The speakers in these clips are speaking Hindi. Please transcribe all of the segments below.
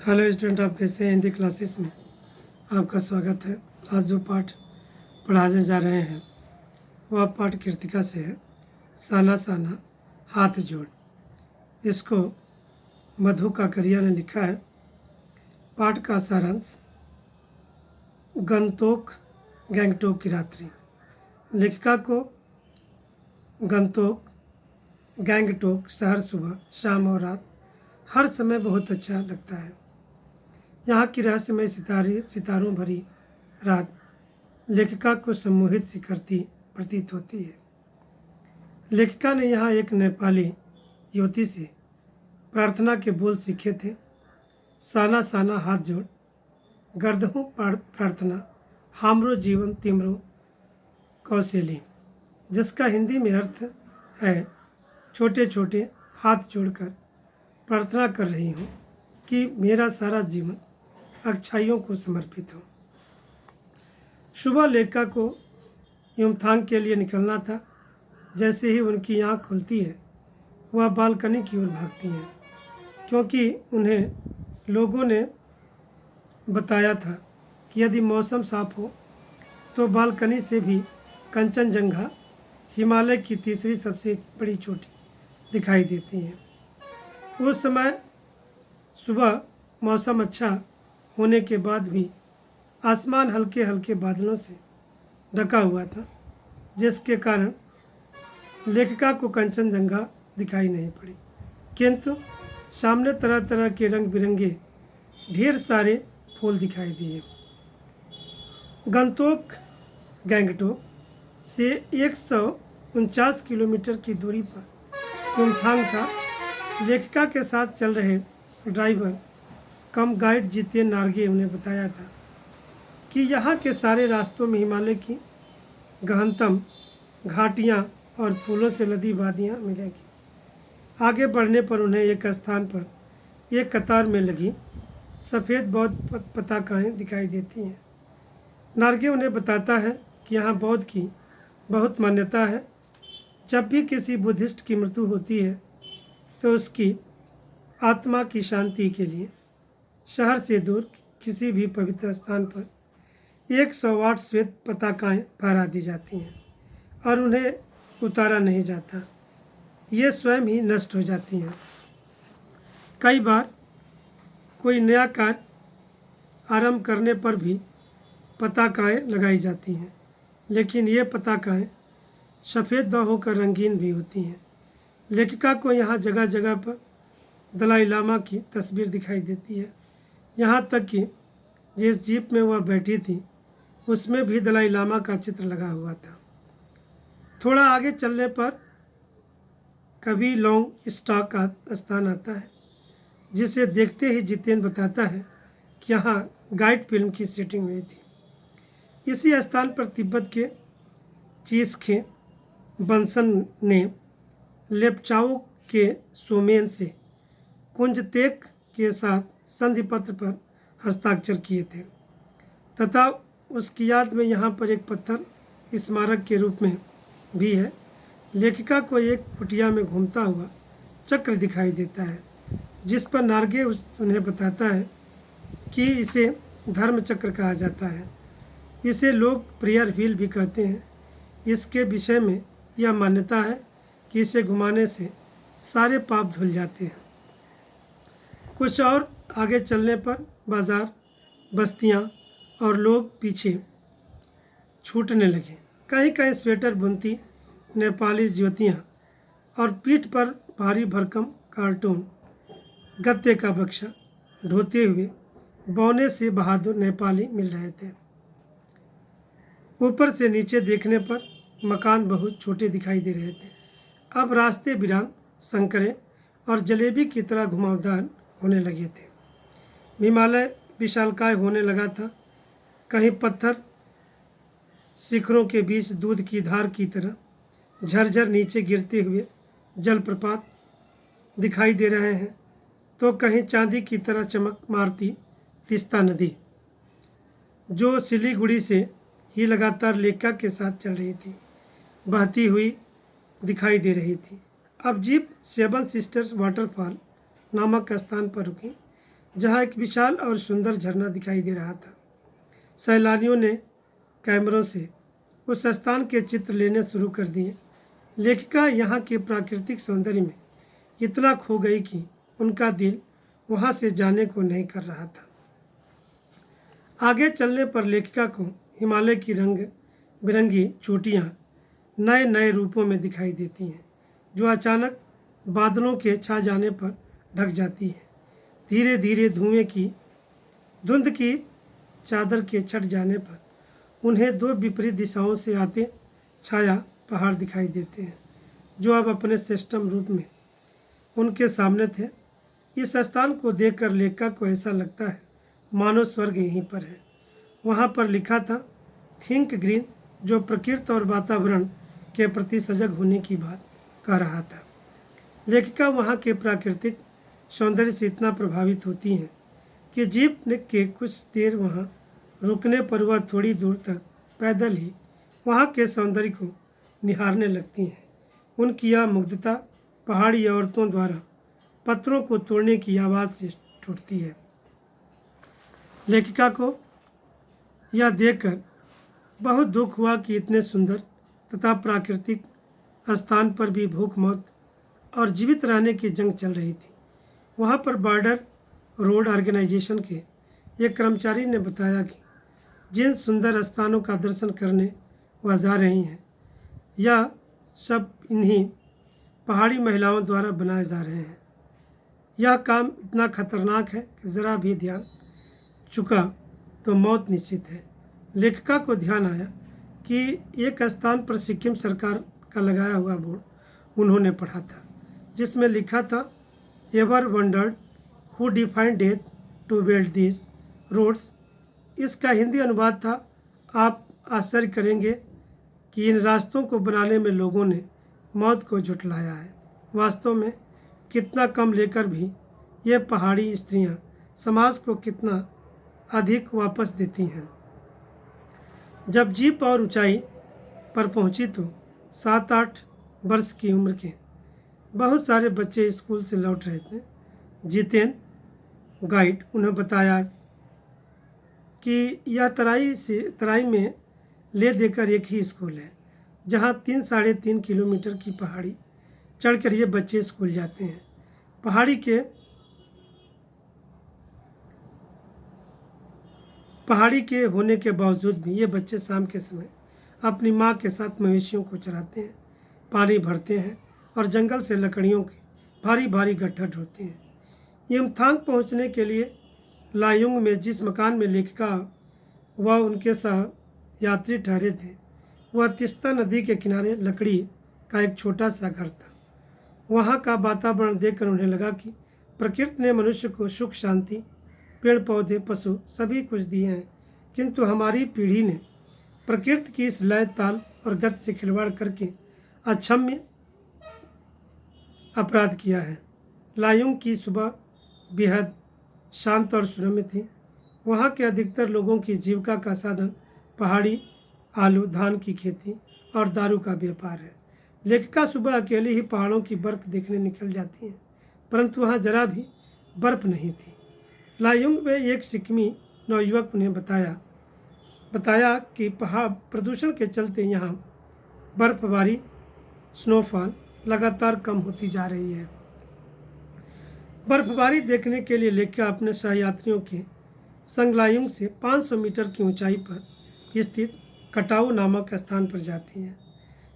हेलो स्टूडेंट, आप कैसे हैं? हिंदी क्लासेस में आपका स्वागत है। आज जो पाठ पढ़ाने जा रहे हैं वह पाठ कृतिका से है, साना साना हाथ जोड़। इसको मधु काकरिया ने लिखा है। पाठ का सारांश: गंगटोक की रात्रि। लेखिका को गैंगटोक शहर सुबह, शाम और रात हर समय बहुत अच्छा लगता है। यहाँ की रहस्यमय सितारों भरी रात लेखिका को सम्मोहित सी करती प्रतीत होती है। लेखिका ने यहाँ एक नेपाली युवती से प्रार्थना के बोल सीखे थे। साना साना हाथ जोड़, गर्दहूँ प्रार्थना, हामरो जीवन तिमरो कौशली, जिसका हिंदी में अर्थ है छोटे छोटे हाथ जोड़कर प्रार्थना कर रही हूँ कि मेरा सारा जीवन अच्छाइयों को समर्पित हो। सुबह लेखिका को युमथांग के लिए निकलना था। जैसे ही उनकी आँख खुलती है वह बालकनी की ओर भागती हैं, क्योंकि उन्हें लोगों ने बताया था कि यदि मौसम साफ हो तो बालकनी से भी कंचनजंगा, हिमालय की तीसरी सबसे बड़ी चोटी, दिखाई देती है। उस समय सुबह मौसम अच्छा होने के बाद भी आसमान हल्के हल्के बादलों से ढका हुआ था, जिसके कारण लेखिका को कंचनजंगा दिखाई नहीं पड़ी, किंतु सामने तरह तरह के रंग बिरंगे ढेर सारे फूल दिखाई दिए। गैंगटोक से 149 किलोमीटर की दूरी पर युमथांग था। लेखिका के साथ चल रहे ड्राइवर कम गाइड जितेन नार्गे उन्हें बताया था कि यहाँ के सारे रास्तों में हिमालय की गहनतम घाटियाँ और फूलों से लदी वादियाँ मिलेंगी। आगे बढ़ने पर उन्हें एक स्थान पर एक कतार में लगी सफ़ेद बौद्ध पताकाएँ दिखाई देती हैं। नार्गे उन्हें बताता है कि यहाँ बौद्ध की बहुत मान्यता है। जब भी किसी बुद्धिस्ट की मृत्यु होती है तो उसकी आत्मा की शांति के लिए शहर से दूर किसी भी पवित्र स्थान पर 108 श्वेत पताकाएँ फहरा दी जाती हैं और उन्हें उतारा नहीं जाता। ये स्वयं ही नष्ट हो जाती हैं। कई बार कोई नया कार्य आरंभ करने पर भी पताकाएँ लगाई जाती हैं, लेकिन ये पताकाएँ सफ़ेद न होकर रंगीन भी होती हैं। लेखिका को यहाँ जगह जगह पर दलाई लामा की तस्वीर दिखाई देती है। यहाँ तक कि जिस जीप में वह बैठी थी उसमें भी दलाई लामा का चित्र लगा हुआ था। थोड़ा आगे चलने पर कभी लॉन्ग स्टॉक का स्थान आता है, जिसे देखते ही जितेन बताता है कि यहाँ गाइड फिल्म की शूटिंग हुई थी। इसी स्थान पर तिब्बत के चीस्खे बंसन ने लेप्चाओ के सोमेन से कुंजतेक के साथ संधि पत्र पर हस्ताक्षर किए थे तथा उसकी याद में यहाँ पर एक पत्थर स्मारक के रूप में भी है। लेखिका को एक कुटिया में घूमता हुआ चक्र दिखाई देता है, जिस पर नार्गे उन्हें बताता है कि इसे धर्म चक्र कहा जाता है। इसे लोग प्रेयर व्हील भी कहते हैं। इसके विषय में यह मान्यता है कि इसे घुमाने से सारे पाप धुल जाते हैं। कुछ और आगे चलने पर बाज़ार, बस्तियां और लोग पीछे छूटने लगे। कहीं कहीं स्वेटर बुनती नेपाली युवतियाँ और पीठ पर भारी भरकम कार्टून गत्ते का बक्सा ढोते हुए बौने से बहादुर नेपाली मिल रहे थे। ऊपर से नीचे देखने पर मकान बहुत छोटे दिखाई दे रहे थे। अब रास्ते वीरान, संकरे और जलेबी की तरह घुमावदार होने लगे थे। हिमालय विशालकाय होने लगा था। कहीं पत्थर शिखरों के बीच दूध की धार की तरह झरझर नीचे गिरते हुए जलप्रपात दिखाई दे रहे हैं, तो कहीं चांदी की तरह चमक मारती तीस्ता नदी, जो सिलीगुड़ी से ही लगातार लेखिका के साथ चल रही थी, बहती हुई दिखाई दे रही थी। अब जीप 7 सिस्टर्स वाटरफॉल नामक स्थान पर रुकी, जहाँ एक विशाल और सुंदर झरना दिखाई दे रहा था। सैलानियों ने कैमरों से उस स्थान के चित्र लेने शुरू कर दिए। लेखिका यहाँ के प्राकृतिक सौंदर्य में इतना खो गई कि उनका दिल वहाँ से जाने को नहीं कर रहा था। आगे चलने पर लेखिका को हिमालय की रंग बिरंगी चोटियाँ नए नए रूपों में दिखाई देती हैं, जो अचानक बादलों के छा जाने पर ढक जाती हैं। धीरे धीरे धुएं की धुंध की चादर के छट जाने पर उन्हें दो विपरीत दिशाओं से आते छाया पहाड़ दिखाई देते हैं, जो अब अपने श्रेष्ठतम रूप में उनके सामने थे। इस स्थान को देखकर लेखिका को ऐसा लगता है मानो स्वर्ग यहीं पर है। वहाँ पर लिखा था थिंक ग्रीन, जो प्रकृति और वातावरण के प्रति सजग होने की बात कह रहा था। लेखिका वहाँ के प्राकृतिक सौंदर्य से इतना प्रभावित होती हैं कि जीप के कुछ देर वहाँ रुकने पर वह थोड़ी दूर तक पैदल ही वहाँ के सौंदर्य को निहारने लगती हैं। उनकी यह मुग्धता पहाड़ी औरतों द्वारा पत्थरों को तोड़ने की आवाज़ से टूटती है। लेखिका को यह देखकर बहुत दुख हुआ कि इतने सुंदर तथा प्राकृतिक स्थान पर भी भूख मौत और जीवित रहने की जंग चल रही थी। वहाँ पर बॉर्डर रोड ऑर्गेनाइजेशन के एक कर्मचारी ने बताया कि जिन सुंदर स्थानों का दर्शन करने वह जा रही हैं, यह सब इन्हीं पहाड़ी महिलाओं द्वारा बनाए जा रहे हैं। यह काम इतना खतरनाक है कि ज़रा भी ध्यान चुका तो मौत निश्चित है। लेखिका को ध्यान आया कि एक स्थान पर सिक्किम सरकार का लगाया हुआ बोर्ड उन्होंने पढ़ा था, जिसमें लिखा था ever wondered who defined death to build this roads. इसका हिंदी अनुवाद था, आप आश्चर्य करेंगे कि इन रास्तों को बनाने में लोगों ने मौत को झुठलाया है। वास्तव में कितना कम लेकर भी ये पहाड़ी स्त्रियां समाज को कितना अधिक वापस देती हैं। जब जीप और ऊंचाई पर पहुंची तो 7-8 वर्ष की उम्र के बहुत सारे बच्चे स्कूल से लौट रहे थे। जितेन गाइड उन्हें बताया कि यह तराई में ले देकर एक ही स्कूल है, जहां 3-3.5 किलोमीटर की पहाड़ी चढ़कर ये बच्चे स्कूल जाते हैं। पहाड़ी के होने के बावजूद भी ये बच्चे शाम के समय अपनी माँ के साथ मवेशियों को चराते हैं, पानी भरते हैं और जंगल से लकड़ियों के भारी भारी गट्ठर ढोते हैं। यमथांग पहुँचने के लिए लायुंग में जिस मकान में लेखिका व उनके सह यात्री ठहरे थे, वह तीस्ता नदी के किनारे लकड़ी का एक छोटा सा घर था। वहाँ का वातावरण देखकर उन्हें लगा कि प्रकृति ने मनुष्य को सुख शांति, पेड़ पौधे, पशु सभी कुछ दिए हैं, किंतु हमारी पीढ़ी ने प्रकृति की इस लय ताल और गति से खिलवाड़ करके अक्षम्य अपराध किया है। लायुंग की सुबह बेहद शांत और सुरम्य थी। वहाँ के अधिकतर लोगों की जीविका का साधन पहाड़ी आलू, धान की खेती और दारू का व्यापार है। लेखिका सुबह अकेली ही पहाड़ों की बर्फ़ देखने निकल जाती हैं, परंतु वहाँ जरा भी बर्फ़ नहीं थी। लायुंग में एक सिक्किमी नौयुवक उन्हें बताया कि पहाड़ प्रदूषण के चलते यहाँ बर्फबारी स्नोफॉल लगातार कम होती जा रही है। बर्फबारी देखने के लिए लेखिका अपने सहयात्रियों के संग लायुंग से 500 मीटर की ऊंचाई पर स्थित कटाऊ नामक स्थान पर जाती है।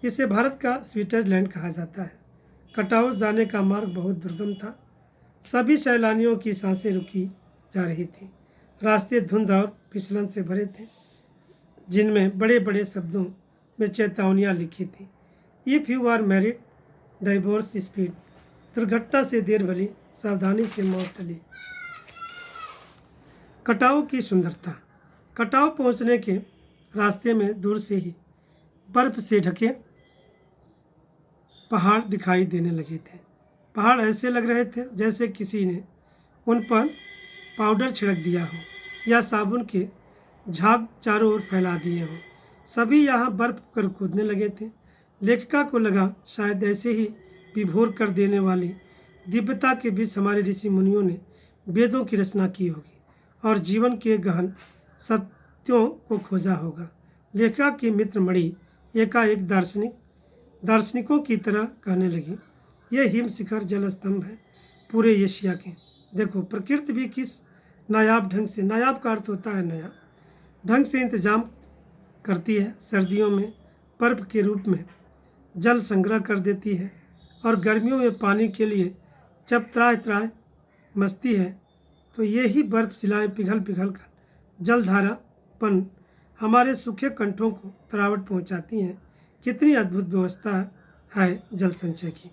इसे भारत का स्विट्जरलैंड कहा जाता है। कटाऊ जाने का मार्ग बहुत दुर्गम था। सभी सैलानियों की सांसें रुकी जा रही थी। रास्ते धुंध और फिसलन से भरे थे, जिनमें बड़े बड़े शब्दों में चेतावनियाँ लिखी थी। If you are married, divorce speed. दुर्घटना से देर भली, सावधानी से मौत टली। कटाऊ की सुंदरता। कटाऊ पहुंचने के रास्ते में दूर से ही बर्फ से ढके पहाड़ दिखाई देने लगे थे। पहाड़ ऐसे लग रहे थे जैसे किसी ने उन पर पाउडर छिड़क दिया हो या साबुन के झाग चारों ओर फैला दिए हों। सभी यहाँ बर्फ कर कूदने लगे थे। लेखिका को लगा शायद ऐसे ही विभोर कर देने वाली दिव्यता के बीच हमारे ऋषि मुनियों ने वेदों की रचना की होगी और जीवन के गहन सत्यों को खोजा होगा। लेखिका की मित्र मणि एकाएक दार्शनिकों की तरह कहने लगी, यह हिम शिखर जल स्तंभ है पूरे एशिया के। देखो, प्रकृति भी किस नायाब ढंग से, नायाब का अर्थ होता है नया, ढंग से इंतजाम करती है। सर्दियों में पर्व के रूप में जल संग्रह कर देती है और गर्मियों में पानी के लिए जब त्राह त्राह मचती है तो ये ही बर्फ शिलाएँ पिघल पिघल कर जलधारापन हमारे सूखे कंठों को तरावट पहुंचाती हैं। कितनी अद्भुत व्यवस्था है जल संचय की।